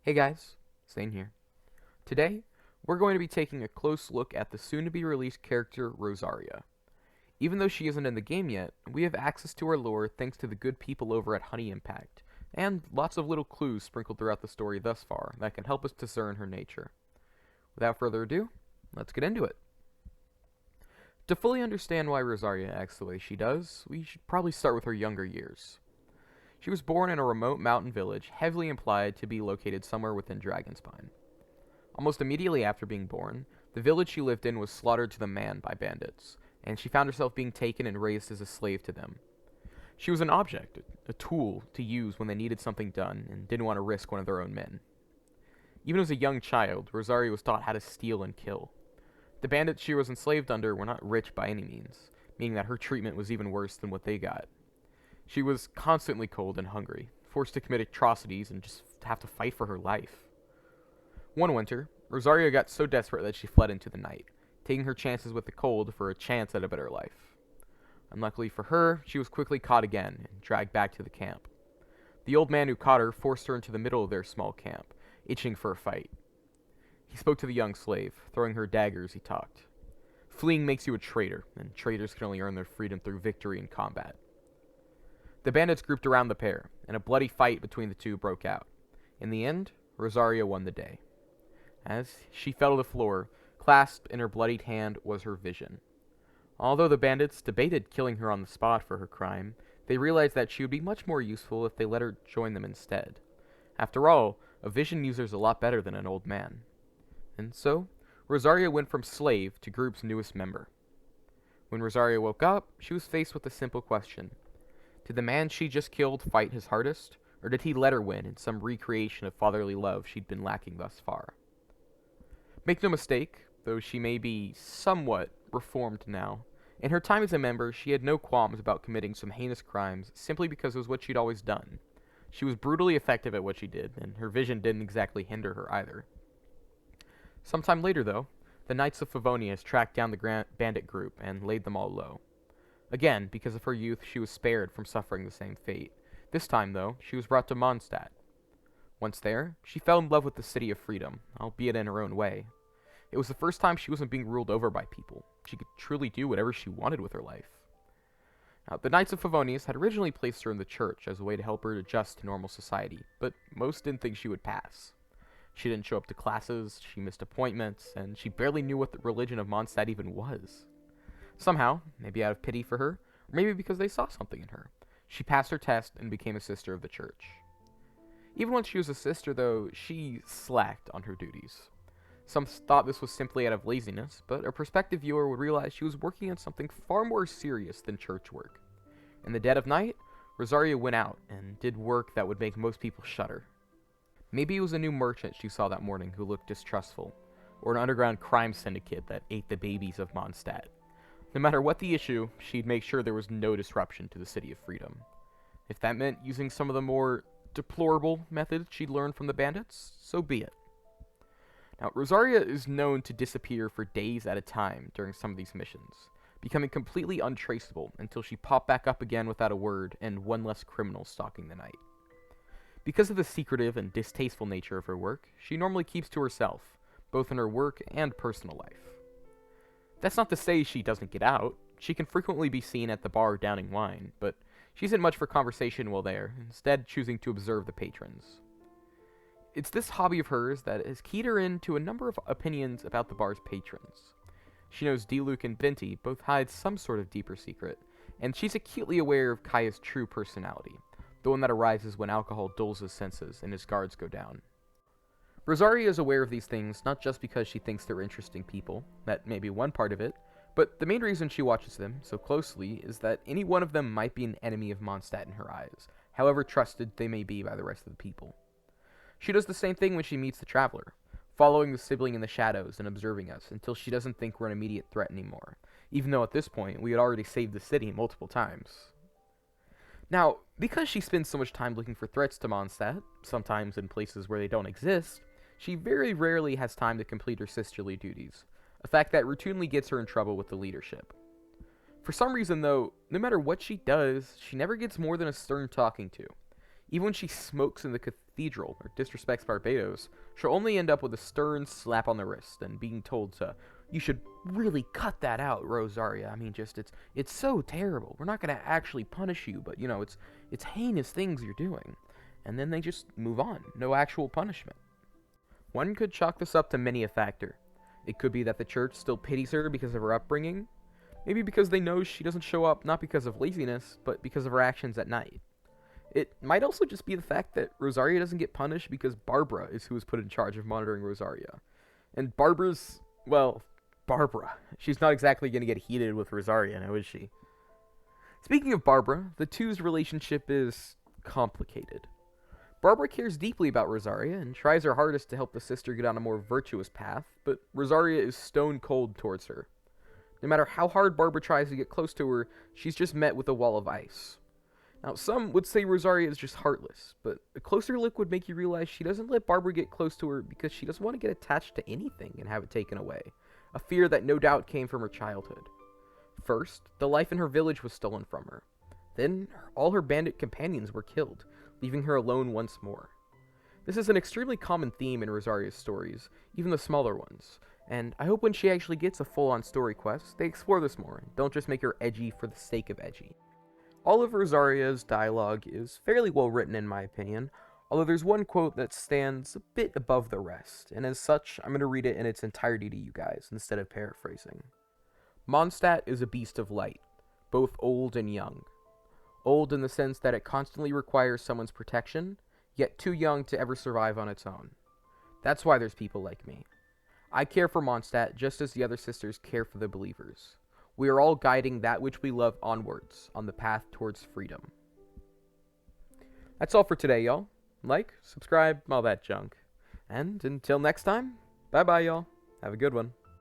Hey guys, Zane here. Today, we're going to be taking a close look at the soon-to-be-released character Rosaria. Even though she isn't in the game yet, we have access to her lore thanks to the good people over at Honey Impact, and lots of little clues sprinkled throughout the story thus far that can help us discern her nature. Without further ado, let's get into it. To fully understand why Rosaria acts the way she does, we should probably start with her younger years. She was born in a remote mountain village, heavily implied to be located somewhere within Dragonspine. Almost immediately after being born, the village she lived in was slaughtered to the man by bandits, and she found herself being taken and raised as a slave to them. She was an object, a tool to use when they needed something done and didn't want to risk one of their own men. Even as a young child, Rosaria was taught how to steal and kill. The bandits she was enslaved under were not rich by any means, meaning that her treatment was even worse than what they got. She was constantly cold and hungry, forced to commit atrocities and just have to fight for her life. One winter, Rosaria got so desperate that she fled into the night, taking her chances with the cold for a chance at a better life. Unluckily for her, she was quickly caught again and dragged back to the camp. The old man who caught her forced her into the middle of their small camp, itching for a fight. He spoke to the young slave, throwing her daggers as he talked. Fleeing makes you a traitor, and traitors can only earn their freedom through victory in combat. The bandits grouped around the pair, and a bloody fight between the two broke out. In the end, Rosaria won the day. As she fell to the floor, clasped in her bloodied hand was her vision. Although the bandits debated killing her on the spot for her crime, they realized that she would be much more useful if they let her join them instead. After all, a vision user's a lot better than an old man. And so, Rosaria went from slave to group's newest member. When Rosaria woke up, she was faced with a simple question. Did the man she just killed fight his hardest, or did he let her win in some recreation of fatherly love she'd been lacking thus far? Make no mistake, though she may be somewhat reformed now, in her time as a member she had no qualms about committing some heinous crimes simply because it was what she'd always done. She was brutally effective at what she did, and her vision didn't exactly hinder her either. Sometime later, though, the Knights of Favonius tracked down the bandit group and laid them all low. Again, because of her youth, she was spared from suffering the same fate. This time, though, she was brought to Mondstadt. Once there, she fell in love with the City of Freedom, albeit in her own way. It was the first time she wasn't being ruled over by people. She could truly do whatever she wanted with her life. Now, the Knights of Favonius had originally placed her in the church as a way to help her adjust to normal society, but most didn't think she would pass. She didn't show up to classes, she missed appointments, and she barely knew what the religion of Mondstadt even was. Somehow, maybe out of pity for her, or maybe because they saw something in her, she passed her test and became a sister of the church. Even once she was a sister, though, she slacked on her duties. Some thought this was simply out of laziness, but a prospective viewer would realize she was working on something far more serious than church work. In the dead of night, Rosaria went out and did work that would make most people shudder. Maybe it was a new merchant she saw that morning who looked distrustful, or an underground crime syndicate that ate the babies of Mondstadt. No matter what the issue, she'd make sure there was no disruption to the City of Freedom. If that meant using some of the more deplorable methods she'd learned from the bandits, so be it. Now, Rosaria is known to disappear for days at a time during some of these missions, becoming completely untraceable until she popped back up again without a word and one less criminal stalking the night. Because of the secretive and distasteful nature of her work, she normally keeps to herself, both in her work and personal life. That's not to say she doesn't get out. She can frequently be seen at the bar downing wine, but she isn't much for conversation while there, instead choosing to observe the patrons. It's this hobby of hers that has keyed her into a number of opinions about the bar's patrons. She knows Diluc and Venti both hide some sort of deeper secret, and she's acutely aware of Kaya's true personality, the one that arises when alcohol dulls his senses and his guards go down. Rosaria is aware of these things not just because she thinks they're interesting people, that may be one part of it, but the main reason she watches them so closely is that any one of them might be an enemy of Mondstadt in her eyes, however trusted they may be by the rest of the people. She does the same thing when she meets the Traveler, following the sibling in the shadows and observing us until she doesn't think we're an immediate threat anymore, even though at this point we had already saved the city multiple times. Now, because she spends so much time looking for threats to Mondstadt, sometimes in places where they don't exist, she very rarely has time to complete her sisterly duties, a fact that routinely gets her in trouble with the leadership. For some reason, though, no matter what she does, she never gets more than a stern talking to. Even when she smokes in the cathedral or disrespects Barbados, she'll only end up with a stern slap on the wrist and being told to, "You should really cut that out, Rosaria. I mean, just it's so terrible. We're not gonna actually punish you, but it's heinous things you're doing." And then they just move on. No actual punishment. One could chalk this up to many a factor. It could be that the church still pities her because of her upbringing. Maybe because they know she doesn't show up not because of laziness, but because of her actions at night. It might also just be the fact that Rosaria doesn't get punished because Barbara is who was put in charge of monitoring Rosaria. And Barbara. She's not exactly going to get heated with Rosaria now, is she? Speaking of Barbara, the two's relationship is complicated. Barbara cares deeply about Rosaria and tries her hardest to help the sister get on a more virtuous path, but Rosaria is stone cold towards her. No matter how hard Barbara tries to get close to her, she's just met with a wall of ice. Now, some would say Rosaria is just heartless, but a closer look would make you realize she doesn't let Barbara get close to her because she doesn't want to get attached to anything and have it taken away, a fear that no doubt came from her childhood. First, the life in her village was stolen from her. Then, all her bandit companions were killed, leaving her alone once more. This is an extremely common theme in Rosaria's stories, even the smaller ones, and I hope when she actually gets a full-on story quest, they explore this more and don't just make her edgy for the sake of edgy. All of Rosaria's dialogue is fairly well written in my opinion, although there's one quote that stands a bit above the rest, and as such, I'm going to read it in its entirety to you guys, instead of paraphrasing. Mondstadt is a beast of light, both old and young. Old in the sense that it constantly requires someone's protection, yet too young to ever survive on its own. That's why there's people like me. I care for Mondstadt just as the other sisters care for the believers. We are all guiding that which we love onwards on the path towards freedom. That's all for today, y'all. Like, subscribe, all that junk. And until next time, bye-bye, y'all. Have a good one.